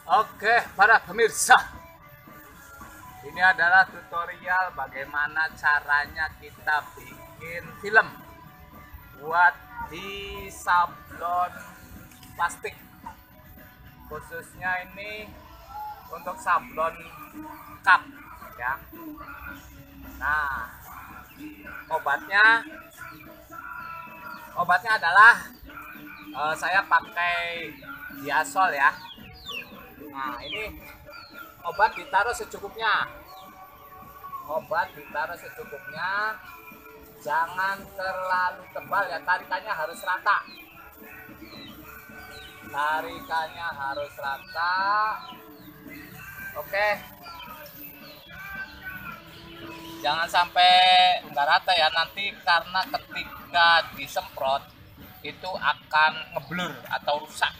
Oke, para pemirsa, ini adalah tutorial bagaimana caranya kita bikin film buat di sablon plastik. Khususnya ini untuk sablon cup ya. Nah, obatnya adalah saya pakai diasol ya. Nah, ini obat ditaruh secukupnya. Jangan terlalu tebal ya, tarikannya harus rata. Oke. Jangan sampai nggak rata ya, nanti karena ketika disemprot itu akan ngeblur atau rusak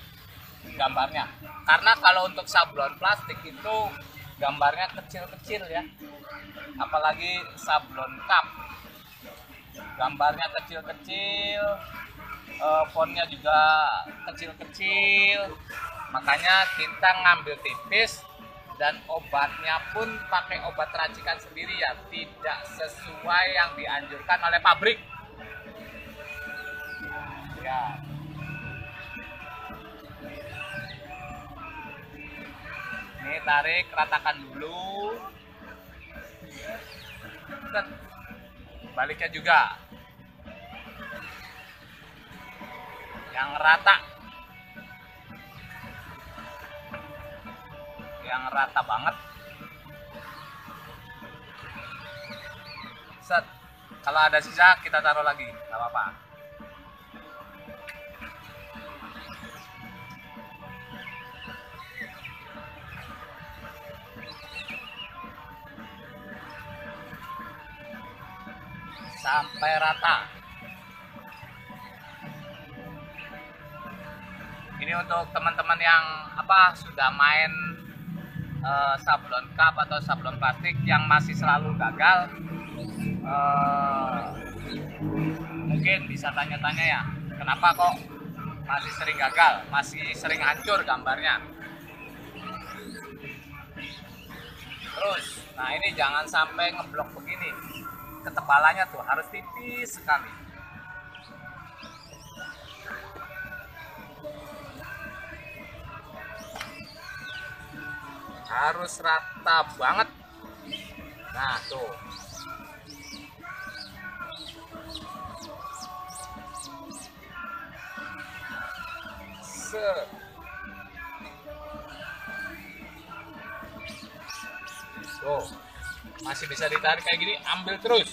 gambarnya. Karena kalau untuk sablon plastik itu gambarnya kecil-kecil ya, apalagi sablon cup gambarnya kecil-kecil, fontnya juga kecil-kecil, makanya kita ngambil tipis. Dan obatnya pun pakai obat racikan sendiri ya, tidak sesuai yang dianjurkan oleh pabrik ya. Ini tarik, ratakan dulu. Baliknya juga yang rata banget. Set. Kalau ada sisa kita taruh lagi, nggak apa-apa. Sampai rata. Ini untuk teman-teman yang sudah main sablon cup atau sablon plastik yang masih selalu gagal, mungkin bisa tanya-tanya ya, kenapa kok masih sering gagal, masih sering hancur gambarnya. Terus, nah ini jangan sampai ngeblok begini, ketebalannya tuh harus tipis sekali. Harus rata banget. Nah tuh, tuh masih bisa ditarik kayak gini, ambil terus,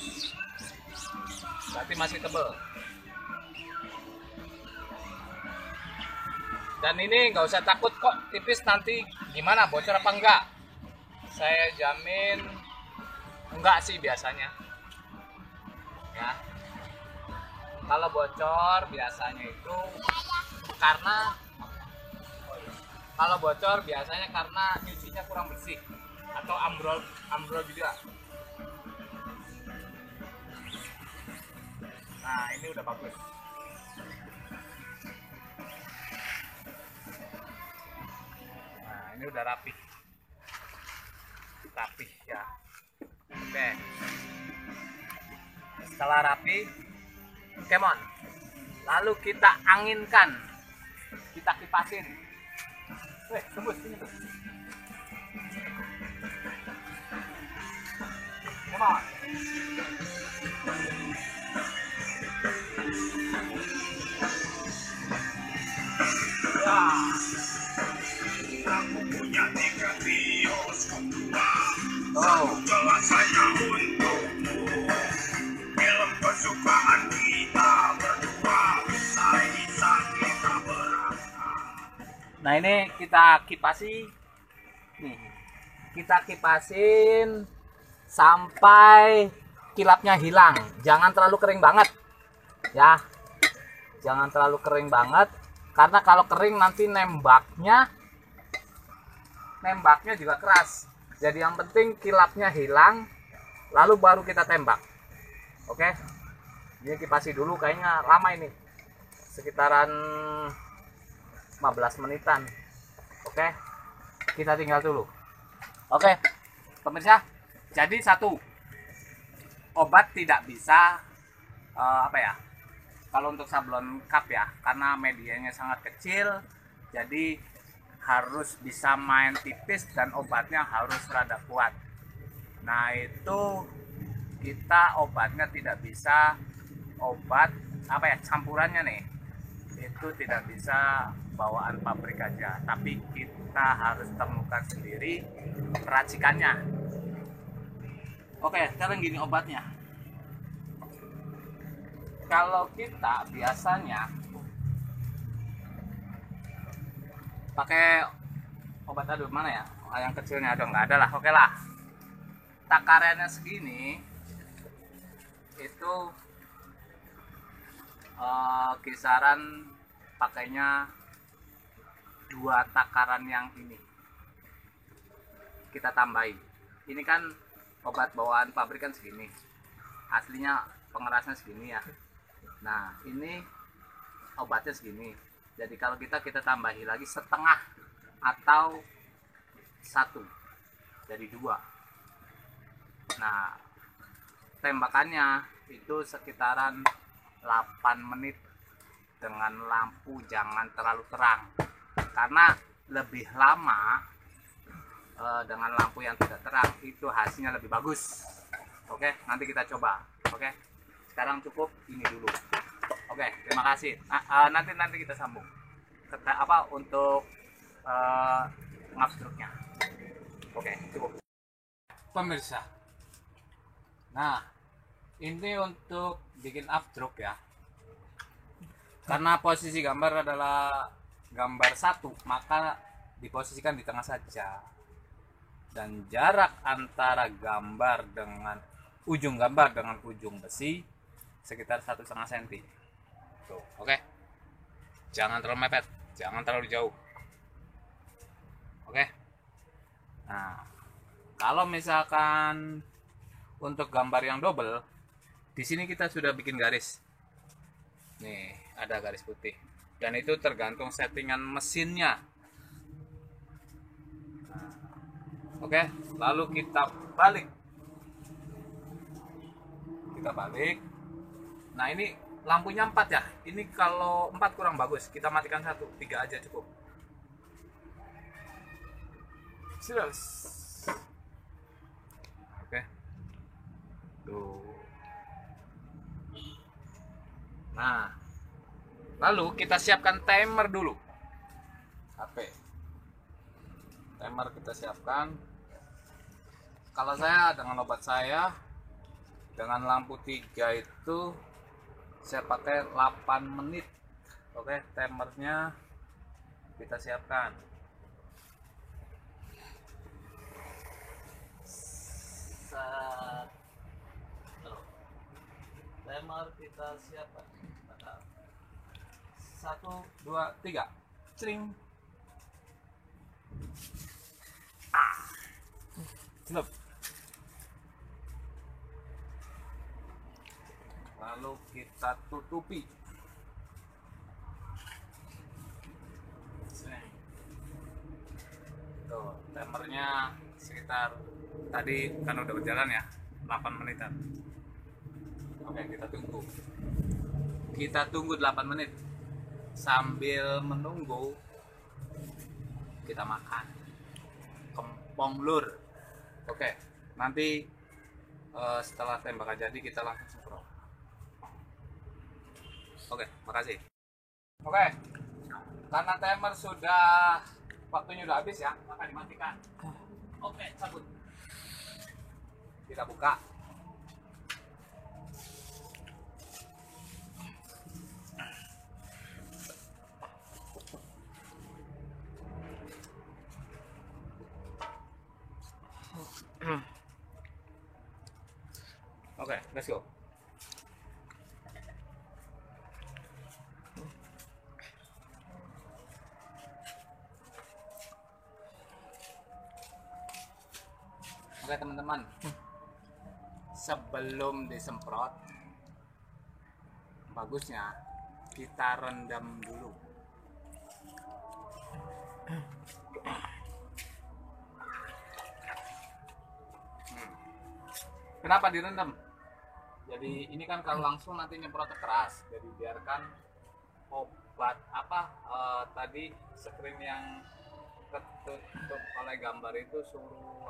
berarti masih tebel. Dan ini nggak usah takut kok tipis nanti gimana, bocor apa enggak. Saya jamin enggak sih biasanya ya. Kalau bocor biasanya itu karena nyucinya kurang bersih atau ambrol juga. Nah ini udah bagus. Ini udah rapi ya. Oke, setelah rapi, come on, lalu kita anginkan, kita kipasin. Tembus sini tuh. Come on. Film kesukaan kita berdua. Nah ini kita kipasin sampai kilapnya hilang. Jangan terlalu kering banget ya, karena kalau kering nanti nembaknya juga keras. Jadi yang penting kilapnya hilang, lalu baru kita tembak. Oke, ini kipasi dulu, kayaknya lama ini, sekitaran 15 menitan. Oke, kita tinggal dulu. Oke, pemirsa. Jadi satu, obat tidak bisa apa ya? Kalau untuk sablon cup ya, karena medianya sangat kecil, jadi harus bisa main tipis dan obatnya harus rada kuat. Nah itu kita obatnya tidak bisa obat apa ya, campurannya nih, itu tidak bisa bawaan pabrik aja, tapi kita harus temukan sendiri racikannya. Oke, sekarang gini obatnya. Kalau kita biasanya pakai obat, aduh mana ya, yang kecilnya, aduh nggak ada lah. Oke lah, takarannya segini itu kisaran pakainya 2 takaran yang ini kita tambahin. Ini kan obat bawaan pabrik kan segini, aslinya pengerasnya segini ya. Nah ini obatnya segini, jadi kalau kita tambahi lagi setengah atau 1, jadi 2. Nah tembakannya itu sekitaran 8 menit dengan lampu jangan terlalu terang, karena lebih lama dengan lampu yang tidak terang itu hasilnya lebih bagus. Oke, nanti kita coba. Oke, sekarang cukup ini dulu. Oke, terima kasih. Nanti kita sambung apa untuk ngapstruknya. Oke, cukup pemirsa. Nah ini untuk bikin upstroke ya, karena posisi gambar adalah gambar 1, maka diposisikan di tengah saja, dan jarak antara gambar dengan ujung besi sekitar 1,5 cm. Tuh, oke. Jangan terlalu mepet, jangan terlalu jauh. Oke. Nah, kalau misalkan untuk gambar yang double, di sini kita sudah bikin garis. Nih, ada garis putih. Dan itu tergantung settingan mesinnya. Nah, oke, lalu kita balik. Nah, ini lampunya 4 ya. Ini kalau 4 kurang bagus, kita matikan 1, 3 aja cukup. Serius. Oke. Tuh. Nah, lalu kita siapkan timer dulu. HP. Timer kita siapkan. Kalau saya dengan obat saya dengan lampu 3 itu saya pakai 8 menit. Oke, timernya kita siapkan. Timer kita siapkan. 1, 2, 3. Cering. Stop. Lalu kita tutupi. Tuh, timernya sekitar tadi kan udah berjalan ya, 8 menitan. Oke, kita tunggu 8 menit. Sambil menunggu kita makan kempong lur. Oke, nanti setelah tembakan jadi kita langsung semprot. Oke, makasih. Oke, karena timer sudah, waktunya udah habis ya, maka dimatikan. Oke, cabut. Kita buka. Oke, let's go. Oke teman-teman, sebelum disemprot, bagusnya kita rendam dulu. Kenapa direndam? Jadi ini kan kalau langsung nanti nyemprotnya keras. Jadi biarkan obat tadi screen yang tertutup oleh gambar itu suruh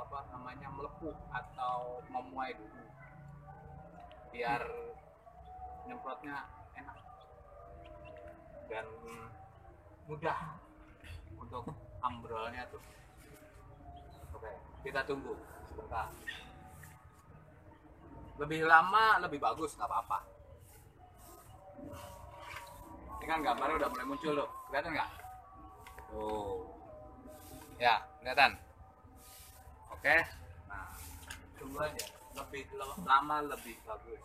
melepuh atau memuai dulu, biar nyemprotnya enak dan mudah untuk ambrolnya tuh. Oke, kita tunggu sebentar. Lebih lama lebih bagus, nggak apa-apa. Ini kan gambarnya udah mulai muncul loh, kelihatan nggak? Oh, ya kelihatan. Oke, nah tunggu aja. Lebih lama lebih bagus.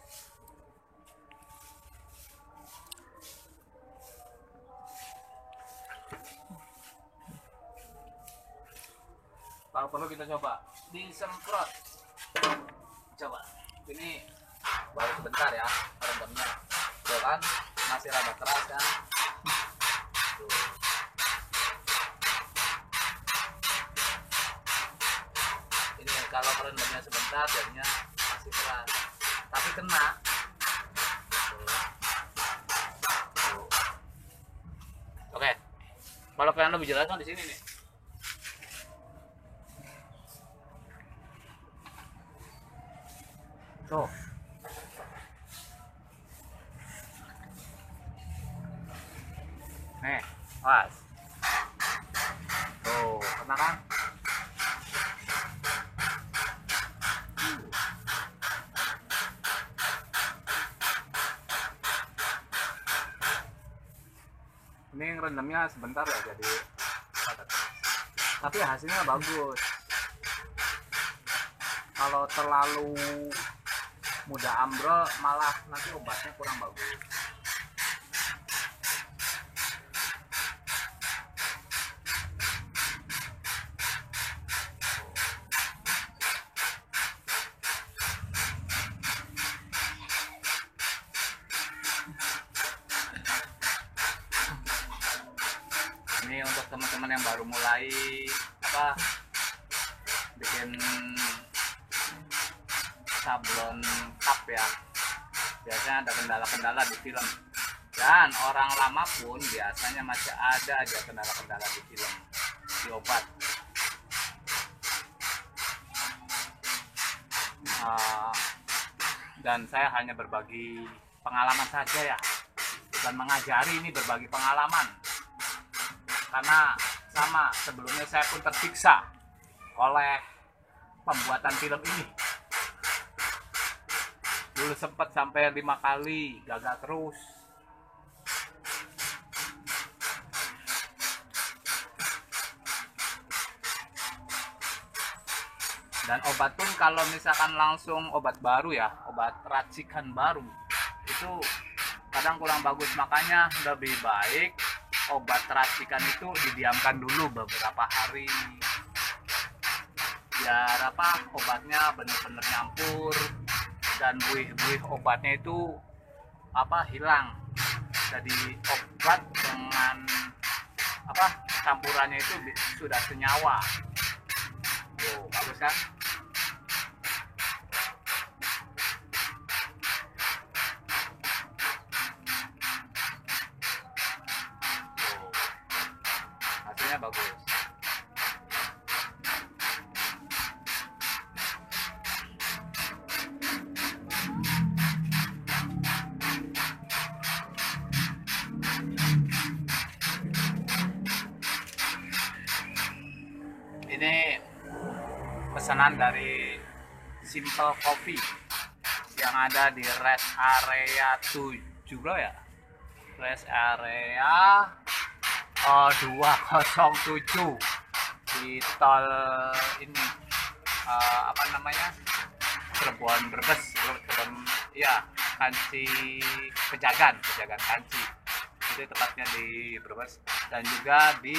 Kalau perlu kita coba disemprot. Coba. Ini baru sebentar ya rendamnya. Tuh kan masih rada keras kan. Tuh. Ini kalau rendamnya sebentar jadinya masih keras. Tapi kena. Tuh. Oke. Kalau pengen lebih jelas kan di sini nih. Tuh. Nih, pas. Tuh, kena kan? Ini rendamnya sebentar ya, jadi tapi hasilnya bagus. Kalau terlalu mudah ambrol malah nanti obatnya kurang bagus. Ini untuk teman-teman yang baru mulai bikin sablon cup ya, biasanya ada kendala-kendala di film, dan orang lama pun biasanya masih ada aja kendala-kendala di film di obat. Dan saya hanya berbagi pengalaman saja ya, bukan mengajari, ini berbagi pengalaman, karena sama sebelumnya saya pun tersiksa oleh pembuatan film ini. Dulu sempat sampai 5 kali gagal terus. Dan obat pun kalau misalkan langsung obat baru ya, obat racikan baru, itu kadang kurang bagus. Makanya lebih baik obat racikan itu didiamkan dulu beberapa hari, biar obatnya benar-benar nyampur dan buih-buih obatnya itu hilang. Jadi obat dengan campurannya itu sudah senyawa. Tuh, bagus kan? Tuh, hasilnya bagus. Ini pesanan dari Simple Coffee yang ada di rest area 7 bro ya, rest area 207 di tol ini Cirebon Brebes, ya, Kanci Pejagan Kanci, itu tepatnya di Brebes, dan juga di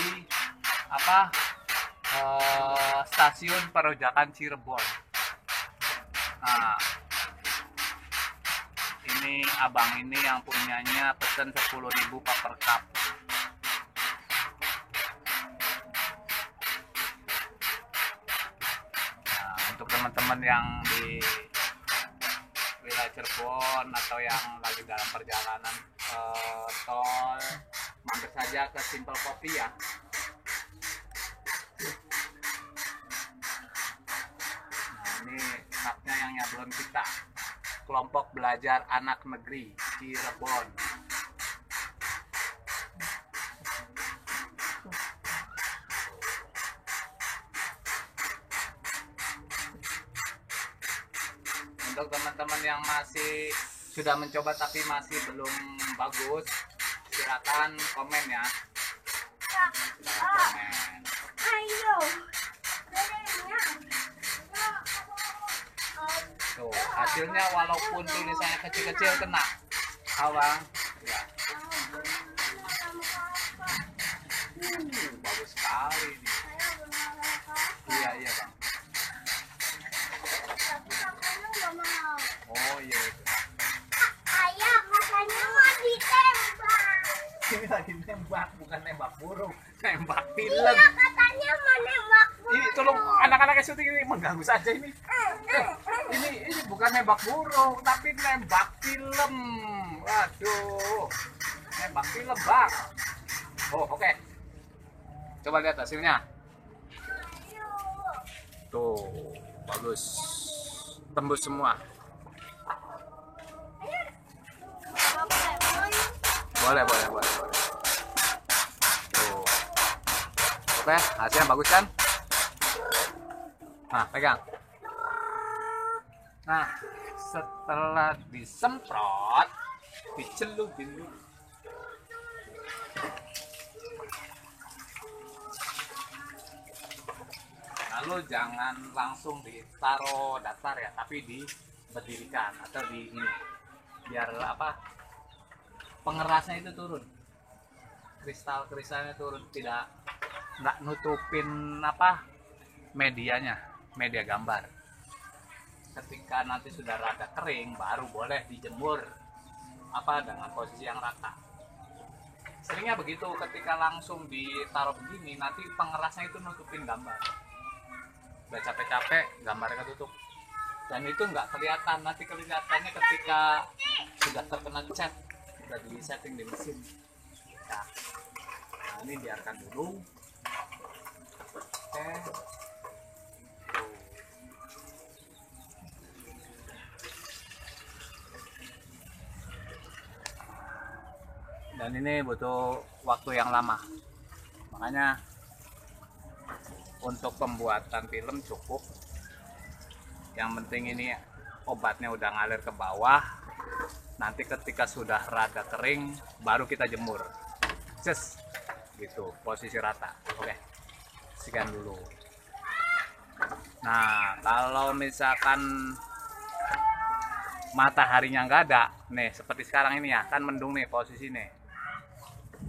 stasiun Perojakan Cirebon. Nah, ini abang ini yang punyanya pesen 10.000 paper cup. Nah, untuk teman-teman yang di wilayah Cirebon atau yang lagi dalam perjalanan tol, mampir saja ke Simple Kopi ya. Nah, ini cupnya yang nyablon kita, kelompok belajar anak negeri Cirebon. Untuk teman-teman yang masih sudah mencoba tapi masih belum bagus, silakan komen ya. Silakan komen. Ayo. Tuh, hasilnya walaupun tulisannya kecil-kecil kena. Bang. Ya. Bagus sekali nih. Iya, iya, Bang. Oh iya itu. Ayah katanya mau ditembak. Ini lagi nembak, bukan nembak burung, nembak Iya film. katanya mau nembak. Ini tolong anak-anak yang syuting ini mengganggu saja ini. Ini bukan nembak burung, tapi nembak film. Waduh, nembak film bang. Oh oke. Coba lihat hasilnya. Tuh bagus, tembus semua. Boleh. Tuh. Oke, hasilnya bagus kan? Nah, pegang. Nah, setelah disemprot, dicelup dulu. Lalu jangan langsung ditaruh datar ya, tapi diberdirikan atau di ini. Biar apa? Pengerasnya itu turun, kristalnya turun, nggak nutupin apa medianya, media gambar. Ketika nanti sudah rada kering baru boleh dijemur apa dengan posisi yang rata. Seringnya begitu, ketika langsung ditaruh begini nanti pengerasnya itu nutupin gambar, udah capek-capek gambarnya ketutup dan itu nggak kelihatan. Nanti kelihatannya ketika sudah terkena cat, udah di setting di mesin. Nah, ini biarkan dulu. Oke. Dan ini butuh waktu yang lama, makanya untuk pembuatan film cukup, yang penting ini obatnya udah ngalir ke bawah. Nanti ketika sudah rada kering baru kita jemur, just gitu, posisi rata. Oke, sekian dulu. Nah kalau misalkan mataharinya nggak ada nih, seperti sekarang ini ya kan, mendung nih posisi nih,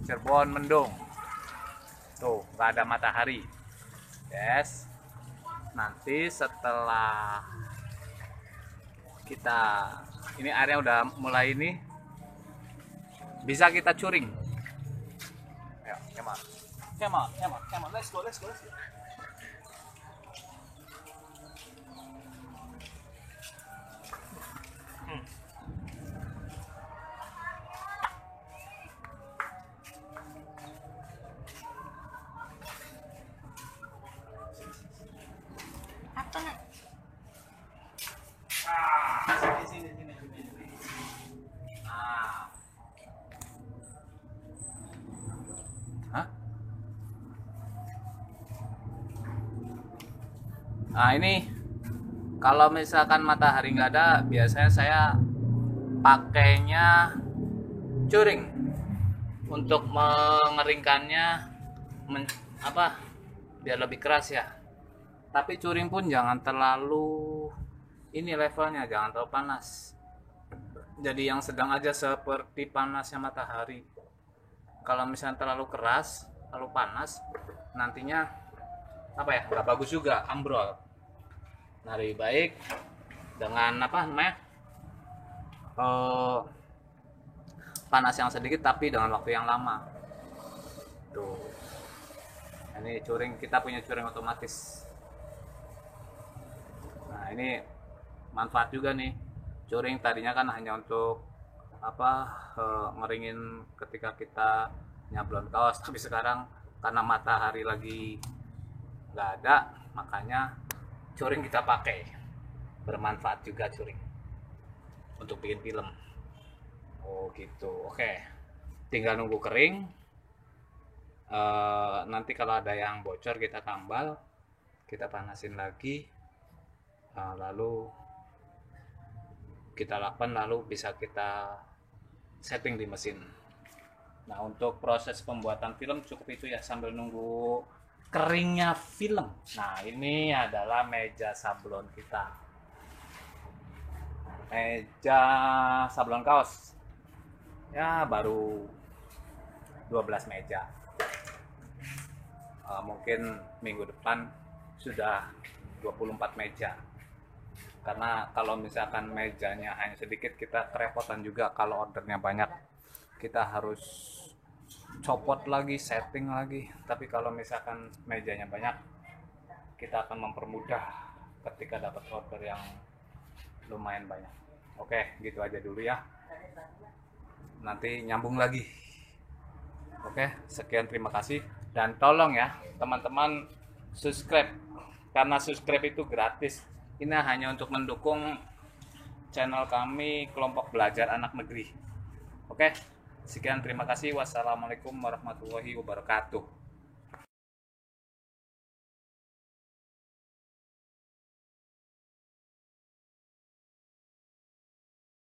Cirebon mendung tuh, nggak ada matahari. Yes, nanti setelah kita ini airnya udah mulai ini, bisa kita curing. Ayo, come on, let's go. Apa nak? Sini. Nah ini kalau misalkan matahari nggak ada, biasanya saya pakainya curing untuk mengeringkannya, biar lebih keras ya. Tapi curing pun jangan terlalu ini levelnya, jangan terlalu panas. Jadi yang sedang aja, seperti panasnya matahari. Kalau misalnya terlalu keras, terlalu panas, nantinya nggak bagus juga, ambrol. Nah lebih baik dengan panas yang sedikit tapi dengan waktu yang lama. Tuh, ini curing, kita punya curing otomatis. Nah ini manfaat juga nih Curing tadinya kan hanya untuk ngeringin ketika kita nyablon kaos, tapi sekarang karena matahari lagi nggak ada, makanya curing kita pakai. Bermanfaat juga curing untuk bikin film. Oh gitu. Oke, tinggal nunggu kering. Nanti kalau ada yang bocor kita tambal, kita panasin lagi, lalu kita lakban, lalu bisa kita setting di mesin. Nah, untuk proses pembuatan film cukup itu ya, sambil nunggu keringnya film. Nah, ini adalah meja sablon kita. Meja sablon kaos. Ya, baru 12 meja. Mungkin minggu depan sudah 24 meja. Karena kalau misalkan mejanya hanya sedikit, kita kerepotan juga. Kalau ordernya banyak, kita harus copot lagi, setting lagi. Tapi kalau misalkan mejanya banyak, kita akan mempermudah ketika dapat order yang lumayan banyak. Oke, gitu aja dulu ya. Nanti nyambung lagi. Oke, sekian, terima kasih. Dan tolong ya teman-teman subscribe, karena subscribe itu gratis. Ini hanya untuk mendukung channel kami, Kelompok Belajar Anak Negeri. Oke, sekian, terima kasih. Wassalamualaikum warahmatullahi wabarakatuh.